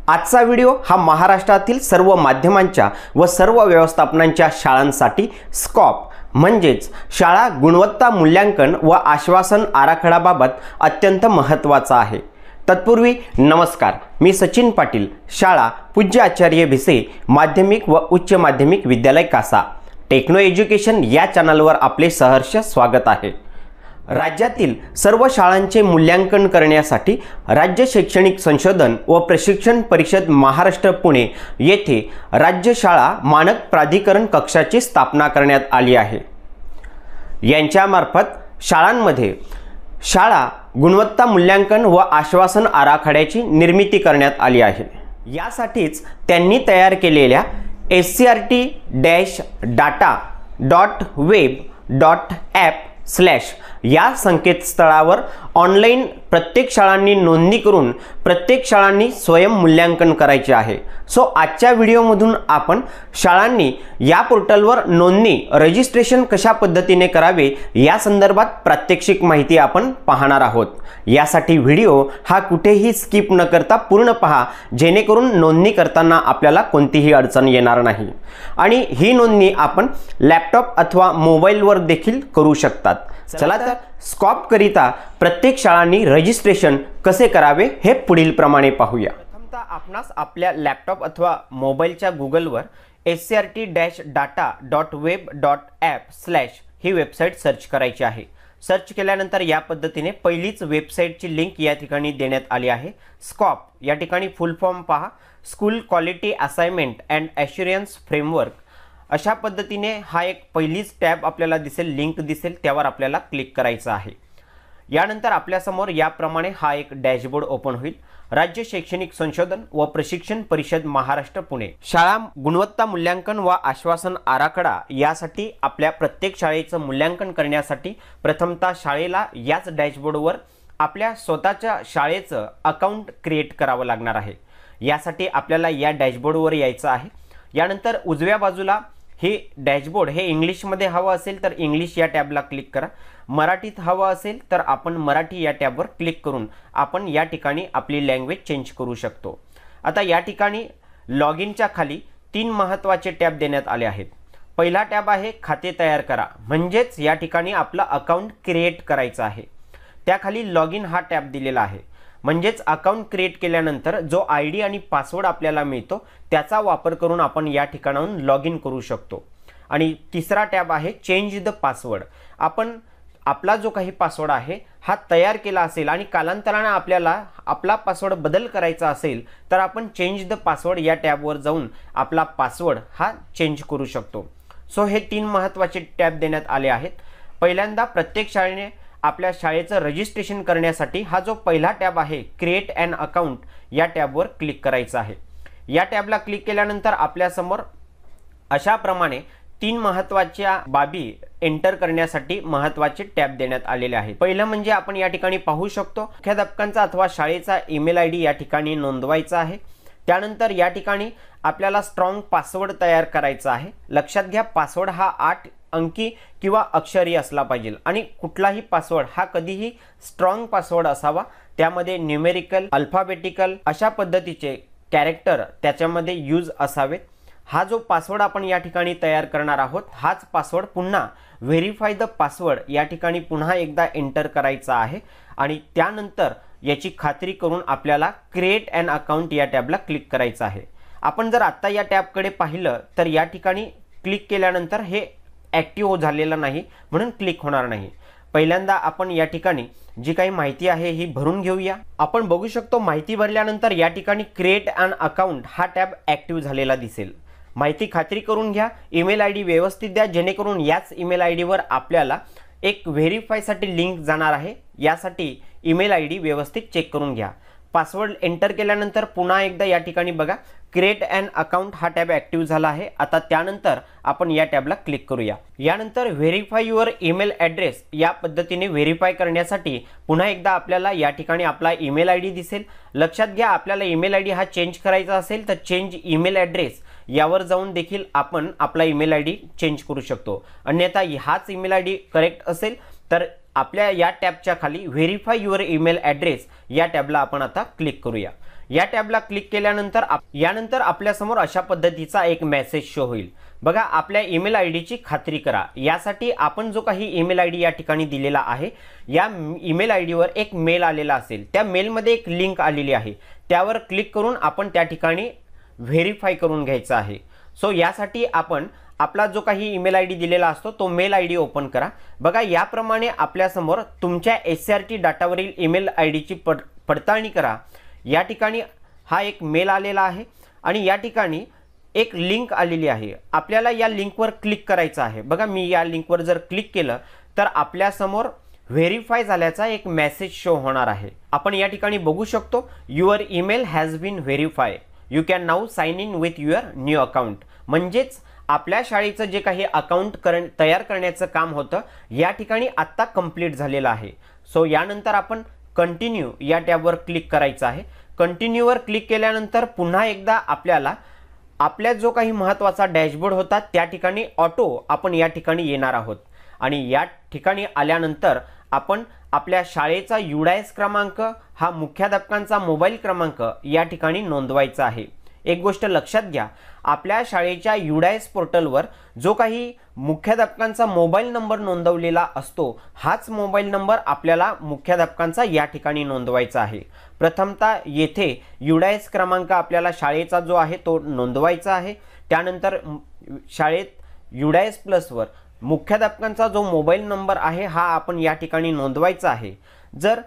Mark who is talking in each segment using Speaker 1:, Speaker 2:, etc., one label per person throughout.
Speaker 1: आजचा व्हिडिओ हा महाराष्ट्रातील सर्व माध्यमांच्या व सर्व व्यवस्थापनांच्या शाळांसाठी स्कॉप म्हणजेच शाळा गुणवत्ता मूल्यांकन व आश्वासन आराखड्याबाबत अत्यंत महत्त्वाचा आहे। तत्पूर्वी नमस्कार, मी सचिन पाटील, शाळा पूज्य आचार्य भिसे माध्यमिक व उच्च माध्यमिक विद्यालय कासा, टेक्नो एज्युकेशन या चॅनलवर आपले सहर्ष स्वागत आहे। राज्यातील सर्व शाळांचे मूल्यांकन करण्यासाठी राज्य शैक्षणिक संशोधन व प्रशिक्षण परिषद महाराष्ट्र पुणे येथे राज्य शाळा मानक प्राधिकरण कक्षाची स्थापना करण्यात आली आहे। यांच्यामार्फत शाळांमध्ये शाळा गुणवत्ता मूल्यांकन व आश्वासन आराखड्याची निर्मिती करण्यात आली आहे। यासाठीच त्यांनी तयार केलेल्या scrt-data.web.app/ या संकेतस्थळावर ऑनलाईन प्रत्येक शाळांनी नोंदणी करून प्रत्येक शाळांनी स्वयं मूल्यांकन करायचे आहे। सो आजच्या व्हिडिओमधून आपण शाळांनी या पोर्टलवर नोंदणी रजिस्ट्रेशन कशा पद्धतीने करावे या संदर्भात प्रात्यक्षिक माहिती आपण पाहणार आहोत। यासाठी व्हिडिओ हा कुठेही स्किप न करता पूर्ण पहा, जेणेकरून नोंदणी करताना आपल्याला कोणतीही अडचण येणार नाही आणि ही नोंदणी आपण लॅपटॉप अथवा मोबाईलवर देखील करू शकतात। चला तर स्कॉप करिता प्रत्येक शाळांनी रजिस्ट्रेशन कसे करावे हे पुढील प्रमाणे पाहूया। प्रथमतः आपणास आपल्या लॅपटॉप अथवा मोबाईलच्या गुगलवर scrt-data.web.app/ ही वेबसाईट सर्च करायची आहे। सर्च केल्यानंतर या पद्धतीने पहिलीच वेबसाईटची लिंक या ठिकाणी देण्यात आली आहे। स्कॉप या ठिकाणी फुल फॉर्म पहा, school quality assignment and assurance framework. अशा पद्धतीने हा एक पहिलीच टॅब आपल्याला दिसेल, लिंक दिसेल, त्यावर आपल्याला क्लिक करायचं आहे। यानंतर आपल्यासमोर याप्रमाणे हा एक डॅशबोर्ड ओपन होईल। राज्य शैक्षणिक संशोधन व प्रशिक्षण परिषद महाराष्ट्र पुणे शाळा गुणवत्ता मूल्यांकन व आश्वासन आराखडा यासाठी आपल्या प्रत्येक शाळेचं मूल्यांकन करण्यासाठी प्रथमतः शाळेला याच डॅशबोर्डवर आपल्या स्वतःच्या शाळेचं अकाउंट क्रिएट करावं लागणार आहे। यासाठी आपल्याला या डॅशबोर्डवर यायचं आहे। यानंतर उजव्या बाजूला हे डॅशबोर्ड हे इंग्लिशमध्ये हवं असेल तर इंग्लिश या टॅबला क्लिक करा, मराठीत हवं असेल तर आपण मराठी या टॅबवर क्लिक करून आपण या ठिकाणी आपली लँग्वेज चेंज करू शकतो। आता या ठिकाणी लॉग इनच्या खाली 3 महत्त्वाचे टॅब देण्यात आले आहेत। पहिला टॅब आहे खाते तयार करा, म्हणजेच या ठिकाणी आपलं अकाउंट क्रिएट करायचं आहे। त्याखाली लॉग इन हा टॅब दिलेला आहे, म्हणजेच अकाउंट क्रिएट केल्यानंतर जो ID आणि पासवर्ड आपल्याला मिळतो त्याचा वापर करून आपण या ठिकाणाहून लॉग इन करू शकतो। आणि तिसरा टॅब आहे चेंज द पासवर्ड। आपण आपला जो काही पासवर्ड आहे हा तयार केला असेल आणि कालांतराने आपल्याला आपला पासवर्ड बदल करायचा असेल तर आपण चेंज द पासवर्ड या टॅबवर जाऊन आपला पासवर्ड हा चेंज करू शकतो। सो हे 3 महत्त्वाचे टॅब देण्यात आले आहेत। पहिल्यांदा प्रत्येक शाळेने आपल्या शाळेचं रजिस्ट्रेशन करण्यासाठी हा जो पहिला टॅब आहे क्रिएट ॲन अकाउंट या टॅबवर क्लिक करायचं आहे। या टॅबला क्लिक केल्यानंतर आपल्यासमोर अशा प्रमाणे 3 महत्त्वाच्या बाबी एंटर करण्यासाठी महत्त्वाचे टॅब देण्यात आलेले आहेत। पहिलं म्हणजे आपण या ठिकाणी पाहू शकतो मुख्याध्यापकांचा अथवा शाळेचा ईमेल ID या ठिकाणी नोंदवायचा आहे। त्यानंतर या ठिकाणी आपल्याला स्ट्रॉंग पासवर्ड तयार करायचा आहे। लक्षात घ्या, पासवर्ड हा 8 अंकी किंवा अक्षरी असला पाहिजे आणि कुठलाही पासवर्ड हा कधीही स्ट्रॉंग पासवर्ड असावा। त्यामध्ये न्यूमेरिकल, अल्फाबेटिकल अशा पद्धतीचे कॅरेक्टर त्याच्यामध्ये यूज असावेत। हा जो पासवर्ड आपण या ठिकाणी तयार करणार आहोत हाच पासवर्ड पुन्हा व्हेरीफाय द पासवर्ड या ठिकाणी पुन्हा एकदा एंटर करायचा आहे आणि त्यानंतर याची खात्री करून आपल्याला क्रिएट ॲन अकाउंट या टॅबला क्लिक करायचं आहे। आपण जर आत्ता या टॅबकडे पाहिलं तर या ठिकाणी क्लिक केल्यानंतर हे ॲक्टिव्ह झालेलं नाही, म्हणून क्लिक होणार नाही। पहिल्यांदा आपण या ठिकाणी जी काही माहिती आहे ही भरून घेऊया। आपण बघू शकतो माहिती भरल्यानंतर या ठिकाणी क्रिएट ॲन अकाउंट हा टॅब ॲक्टिव्ह झालेला दिसेल। माहिती खात्री करून घ्या, ईमेल ID व्यवस्थित द्या, जेणेकरून याच ईमेल IDवर आपल्याला एक व्हेरीफायसाठी लिंक जाणार आहे। यासाठी ईमेल ID व्यवस्थित चेक करून घ्या। पासवर्ड एंटर केल्यानंतर पुन्हा एकदा या ठिकाणी बघा क्रिएट ॲन अकाउंट हा टॅब ॲक्टिव्ह झाला आहे। आता त्यानंतर आपण या टॅबला क्लिक करूया। यानंतर व्हेरीफाय युअर ईमेल ॲड्रेस या पद्धतीने व्हेरीफाय करण्यासाठी पुन्हा एकदा आपल्याला या ठिकाणी आपला ईमेल ID दिसेल। लक्षात घ्या, आपल्याला ईमेल ID हा चेंज करायचा असेल तर चेंज ईमेल ॲड्रेस यावर जाऊन देखील आपण आपला ईमेल ID चेंज करू शकतो। अन्यथा हाच ईमेल ID करेक्ट असेल तर आपल्या या टॅबच्या खाली व्हेरीफाय युअर ईमेल ॲड्रेस या टॅबला आपण आता क्लिक करूया। या टॅबला क्लिक केल्यानंतर यानंतर आपल्यासमोर अशा पद्धतीचा एक मेसेज शो होईल। बघा, आपल्या ईमेल आय डीची खात्री करा। यासाठी आपण जो काही ईमेल आय डी या ठिकाणी दिलेला आहे, या ईमेल आय डीवर एक मेल आलेला असेल, त्या मेलमध्ये एक लिंक आलेली आहे, त्यावर क्लिक करून आपण त्या ठिकाणी व्हेरीफाय करून घ्यायचं आहे। सो यासाठी आपण आपला जो काही ईमेल आय डी दिलेला असतो तो मेल आय डी ओपन करा। बघा, याप्रमाणे आपल्यासमोर तुमच्या SCRT डाटावरील ईमेल आय डीची पडताळणी करा। या ठिकाणी हा एक मेल आलेला आहे आणि या ठिकाणी एक लिंक आलेली आहे। आपल्याला या लिंकवर क्लिक करायचं आहे। बघा, मी या लिंकवर जर क्लिक केलं तर आपल्यासमोर व्हेरीफाय झाल्याचा एक मेसेज शो होणार आहे। आपण या ठिकाणी बघू शकतो, your email has been verify, you can now sign in with your new account. म्हणजेच आपल्या शाळेचं जे काही अकाउंट तयार करण्याचं काम होतं या ठिकाणी आत्ता कंप्लीट झालेलं आहे। सो यानंतर आपण कंटिन्यू या टॅबवर क्लिक करायचं आहे। कंटिन्यूवर क्लिक केल्यानंतर पुन्हा एकदा आपल्याला आपल्या जो काही महत्त्वाचा डॅशबोर्ड होता त्या ठिकाणी ऑटो आपण या ठिकाणी येणार आहोत आणि या ठिकाणी आल्यानंतर आपण आपल्या शाळेचा UDIS क्रमांक हा मुख्याध्यापकांचा मोबाईल क्रमांक या ठिकाणी नोंदवायचा आहे। एक गोष्ट लक्षात घ्या, आपल्या शाळेच्या UDIS पोर्टलवर जो काही मुख्याध्यापकांचा मोबाईल नंबर नोंदवलेला असतो हाच मोबाईल नंबर आपल्याला मुख्याध्यापकांचा या ठिकाणी नोंदवायचा आहे। प्रथमतः येथे UDIS क्रमांक आपल्याला शाळेचा जो आहे तो नोंदवायचा आहे। त्यानंतर शाळेत UDIS प्लसवर मुख्याध्यापकांचा जो मोबाईल नंबर आहे हा आपण या ठिकाणी नोंदवायचा आहे। जर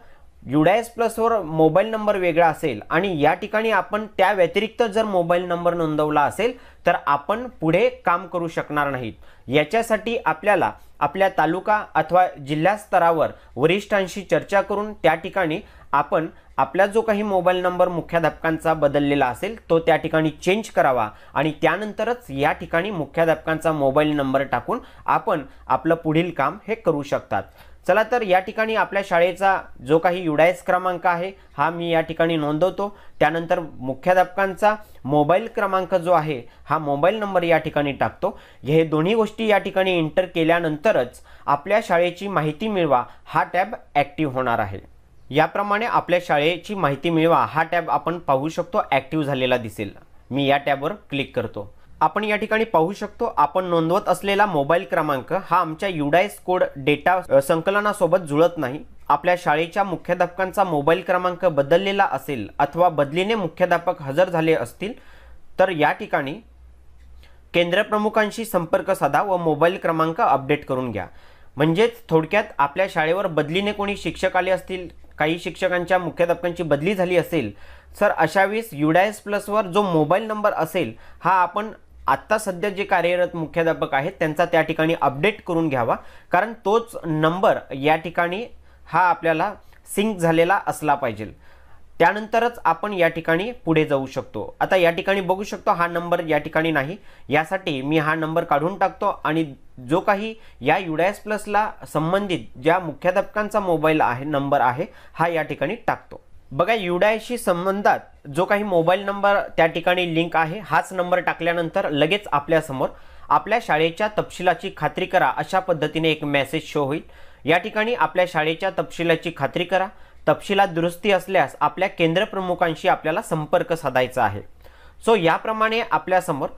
Speaker 1: UDIS प्लसवर मोबाईल नंबर वेगळा असेल आणि या ठिकाणी आपण त्या व्यतिरिक्त जर मोबाईल नंबर नोंदवला असेल तर आपण पुढे काम करू शकणार नाहीत। याच्यासाठी आपल्याला आपल्या तालुका अथवा जिल्हा स्तरावर वरिष्ठांशी चर्चा करून त्या ठिकाणी आपण आपला जो काही मोबाईल नंबर मुख्याध्यापकांचा बदललेला असेल तो त्या ठिकाणी चेंज करावा आणि त्यानंतरच या ठिकाणी मुख्याध्यापकांचा मोबाईल नंबर टाकून आपण आपलं पुढील काम हे करू शकतात। चला तर या ठिकाणी आपल्या शाळेचा जो काही UDIS क्रमांक आहे हा मी या ठिकाणी नोंदवतो। त्यानंतर मुख्याध्यापकांचा मोबाईल क्रमांक जो आहे हा मोबाईल नंबर या ठिकाणी टाकतो। हे दोन्ही गोष्टी या ठिकाणी एंटर केल्यानंतरच आपल्या शाळेची माहिती मिळवा हा टॅब ॲक्टिव्ह होणार आहे। याप्रमाणे आपल्या शाळेची माहिती मिळवा हा टॅब आपण पाहू शकतो ॲक्टिव्ह झालेला दिसेल। मी या टॅबवर क्लिक करतो। आपण या ठिकाणी पाहू शकतो, आपण नोंदवत असलेला मोबाईल क्रमांक हा आमच्या UDIS कोड डेटा संकलनासोबत जुळत नाही। आपल्या शाळेच्या मुख्याध्यापकांचा मोबाईल क्रमांक बदललेला असेल अथवा बदलीने मुख्याध्यापक हजर झाले असतील तर या ठिकाणी केंद्रप्रमुखांशी संपर्क साधा व मोबाईल क्रमांक अपडेट करून घ्या। म्हणजेच थोडक्यात आपल्या शाळेवर बदलीने कोणी शिक्षक आले असतील, काही शिक्षकांच्या मुख्याध्यापकांची बदली झाली असेल तर अशा वेळेस UDIS प्लसवर जो मोबाईल नंबर असेल हा आपण आत्ता सध्या जे कार्यरत मुख्याध्यापक आहेत त्यांचा त्या ठिकाणी अपडेट करून घ्यावा, कारण तोच नंबर या ठिकाणी हा आपल्याला सिंक झालेला असला पाहिजे। त्यानंतरच आपण या ठिकाणी पुढे जाऊ शकतो। आता या ठिकाणी बघू शकतो हा नंबर या ठिकाणी नाही, यासाठी मी हा नंबर काढून टाकतो आणि जो काही या UDIS प्लसला संबंधित ज्या मुख्याध्यापकांचा मोबाईल आहे नंबर आहे हा या ठिकाणी टाकतो। बघा, UDISशी संबंधात जो काही मोबाईल नंबर त्या ठिकाणी लिंक आहे हाच नंबर टाकल्यानंतर लगेच आपल्यासमोर आपल्या शाळेच्या तपशिलाची खात्री करा अशा पद्धतीने एक मेसेज शो होईल। या ठिकाणी आपल्या शाळेच्या तपशिलाची खात्री करा, तपशिलात दुरुस्ती असल्यास आपल्या केंद्रप्रमुखांशी आपल्याला संपर्क साधायचा आहे। सो याप्रमाणे आपल्यासमोर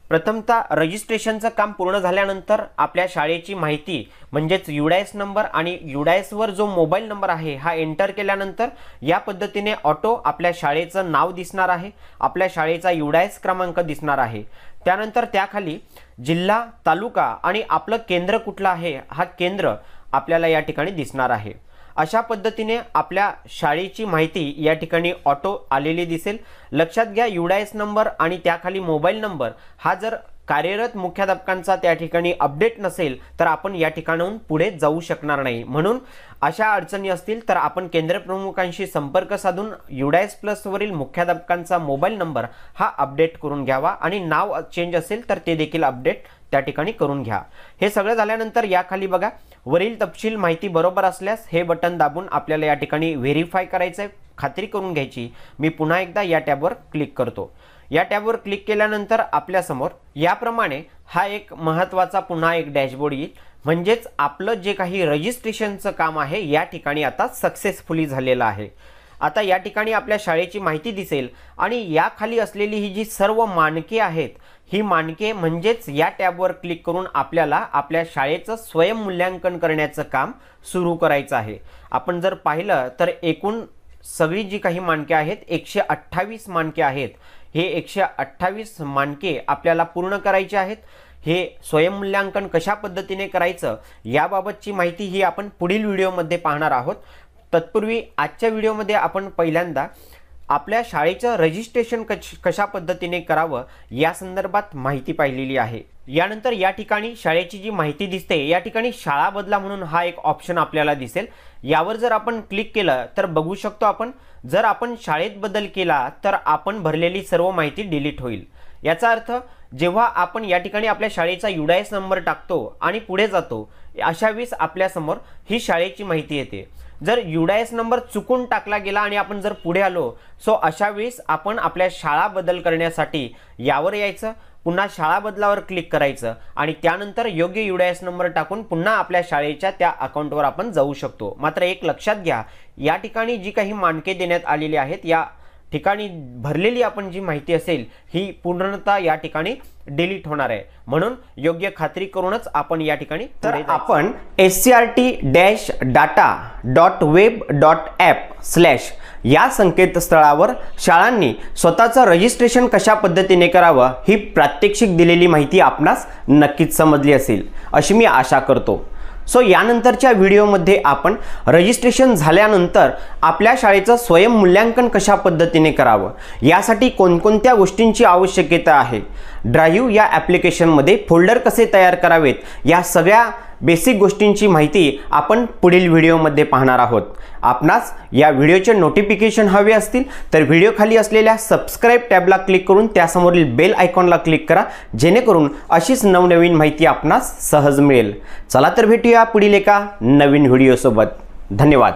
Speaker 1: प्रथमतः रजिस्ट्रेशनचं काम पूर्ण झाल्यानंतर आपल्या शाळेची माहिती म्हणजेच UDIS नंबर आणि UDIS वर जो मोबाईल नंबर आहे हा एंटर केल्यानंतर या पद्धतीने ऑटो आपल्या शाळेचं नाव दिसणार आहे, आपल्या शाळेचा UDIS क्रमांक दिसणार आहे। त्यानंतर त्याखाली जिल्हा, तालुका आणि आपलं केंद्र कुठलं आहे हा केंद्र आपल्याला या ठिकाणी दिसणार आहे। अशा पद्धतीने आपल्या शाळेची माहिती या ठिकाणी ऑटो आलेली दिसेल। लक्षात घ्या, UDIS नंबर आणि त्याखाली मोबाईल नंबर हा जर कार्यरत मुख्याध्यापकांचा त्या ठिकाणी अपडेट नसेल तर आपण या ठिकाणाहून पुढे जाऊ शकणार नाही। म्हणून अशा अडचणी असतील तर आपण केंद्रप्रमुखांशी संपर्क साधून UDIS प्लसवरील मुख्याध्यापकांचा मोबाईल नंबर हा अपडेट करून घ्यावा आणि नाव चेंज असेल तर ते देखील अपडेट त्या ठिकाणी करून घ्या। हे सगळं झाल्यानंतर या खाली बघा, वरील तपशील माहिती बरोबर असल्यास हे बटन दाबून आपल्याला या ठिकाणी व्हेरीफाय करायचं आहे, खात्री करून घ्यायची। मी पुन्हा एकदा या टॅबवर क्लिक करतो। या टॅबवर क्लिक केल्यानंतर आपल्यासमोर याप्रमाणे हा एक महत्त्वाचा पुन्हा एक डॅशबोर्ड येईल। म्हणजेच आपलं जे काही रजिस्ट्रेशनचं काम आहे या ठिकाणी आता सक्सेसफुली झालेलं आहे। आता या ठिकाणी आपल्या शाळेची माहिती दिसेल आणि या खाली असलेली ही जी सर्व मानके आहेत, ही मानके म्हणजेच या टॅबवर क्लिक करून आपल्याला आपल्या शाळेचं स्वयंमूल्यांकन करण्याचं काम सुरू करायचं आहे। आपण जर पाहिलं तर एकूण सगळी जी काही मानके आहेत 128 मानके आहेत। हे 128 मानके आपल्याला पूर्ण करायचे आहेत। हे स्वयंमूल्यांकन कशा पद्धतीने करायचं याबाबतची माहिती ही आपण पुढील व्हिडिओमध्ये पाहणार आहोत। तत्पूर्वी आजच्या व्हिडिओमध्ये आपण पहिल्यांदा आपल्या शाळेचं रजिस्ट्रेशन कशा पद्धतीने करावं या संदर्भात माहिती पाहिलेली आहे। यानंतर या ठिकाणी शाळेची जी माहिती दिसते या ठिकाणी शाळा बदला म्हणून हा एक ऑप्शन आपल्याला दिसेल। यावर जर आपण क्लिक केलं तर बघू शकतो आपण जर आपण शाळेत बदल केला तर आपण भरलेली सर्व माहिती डिलीट होईल। याचा अर्थ जेव्हा आपण या ठिकाणी आपल्या शाळेचा UDIS नंबर टाकतो आणि पुढे जातो अशा वेळेस आपल्यासमोर ही शाळेची माहिती येते। जर UDIS नंबर चुकून टाकला गेला आणि आपण जर पुढे आलो सो अशा वेळेस आपण आपल्या शाळा बदल करण्यासाठी यावर यायचं, पुन्हा शाळा बदलावर क्लिक करायचं आणि त्यानंतर योग्य UDIS नंबर टाकून पुन्हा आपल्या शाळेच्या त्या अकाउंटवर आपण जाऊ शकतो। मात्र एक लक्षात घ्या, या ठिकाणी जी काही मानके देण्यात आलेली आहेत या ठिकाणी भरलेली आपण जी माहिती असेल ही पूर्णतः या ठिकाणी डिलीट होणार आहे, म्हणून योग्य खात्री करूनच आपण या ठिकाणी तर आपण scrt-data.web.app/ या संकेतस्थळावर शाळांनी स्वतःचं रजिस्ट्रेशन कशा पद्धतीने करावं ही प्रात्यक्षिक दिलेली माहिती आपणास नक्कीच समजली असेल अशी मी आशा करतो। सो यानंतरच्या व्हिडिओमध्ये आपण रजिस्ट्रेशन झाल्यानंतर आपल्या शाळेचं स्वयंमूल्यांकन कशा पद्धतीने करावं, यासाठी कोणकोणत्या गोष्टींची आवश्यकता आहे, ड्राईव्ह या ॲप्लिकेशनमध्ये फोल्डर कसे तयार करावेत, या सगळ्या बेसिक गोष्टींची माहिती आपण पुढील व्हिडिओमध्ये पाहणार आहोत। आपणास या व्हिडिओचे नोटिफिकेशन हवे असतील तर व्हिडिओ खाली असलेल्या सबस्क्राईब टॅबला क्लिक करून त्यासमोरील बेल आयकॉनला क्लिक करा, जेणेकरून अशीच नवनवीन माहिती आपणास सहज मिळेल। चला तर भेटूया पुढील एका नवीन व्हिडिओसोबत। धन्यवाद।